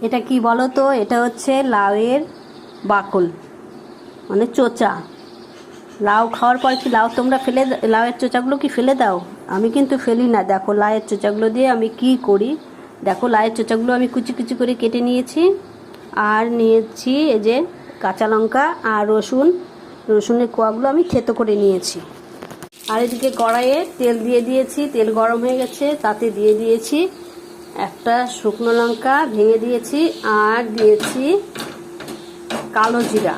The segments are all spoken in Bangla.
এটা কি বলো তো? এটা হচ্ছে লাউয়ের বাকল, মানে চোচা। লাউ খাওয়ার পর কি লাউ তোমরা ফেলে লাউয়ের চোচাগুলো কি ফেলে দাও? আমি কিন্তু ফেলি না। দেখো লাউয়ের চোচাগুলো দিয়ে আমি কি করি। দেখো লাউয়ের চোচাগুলো আমি কুচি কুচি করে কেটে নিয়েছি, আর নিয়েছি এই যে কাঁচা লঙ্কা আর রসুনের কোয়াগুলো আমি থেতো করে নিয়েছি। আর এদিকে কড়াইয়ে তেল দিয়ে দিয়েছি, তেল গরম হয়ে গেছে, তাতে দিয়ে দিয়েছি একটা শুকনো লঙ্কা ভেঙে দিয়েছি, আর দিয়েছি কালো জিরা।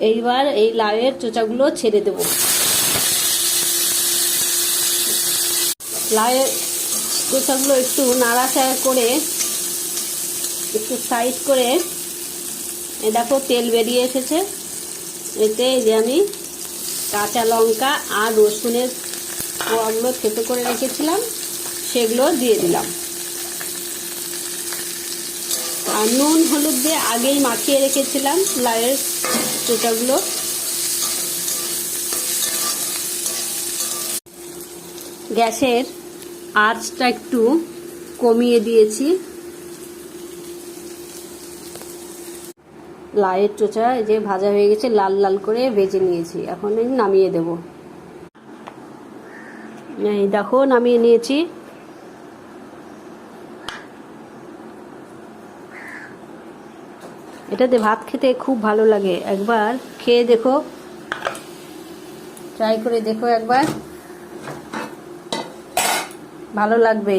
এইবার এই লাউয়ের চোচাগুলো ছেড়ে দেব। লাউয়ের চোচাগুলো একটু নাড়াচাড়া করে একটু সাইড করে দেখো তেল বেরিয়ে এসেছে। এতে যে আমি কাঁচা লঙ্কা আর রসুনের কোয়াগুলো থেতো করে রেখেছিলাম সেগুলো দিয়ে দিলাম। আর নুন হলুদ দিয়ে আগেই মাখিয়ে রেখেছিলাম লাউয়ের চোচাগুলো। গ্যাসের আঁচটা একটু কমিয়ে দিয়েছি। লাউয়ের চোচা এই যে ভাজা হয়ে গেছে, লাল লাল করে ভেজে নিয়েছি। এখন এই নামিয়ে দেব। এই দেখো নামিয়ে নিয়েছি। এটাতে ভাত খেতে খুব ভালো লাগে, একবার খেয়ে দেখো, ট্রাই করে দেখো একবার, ভালো লাগবে।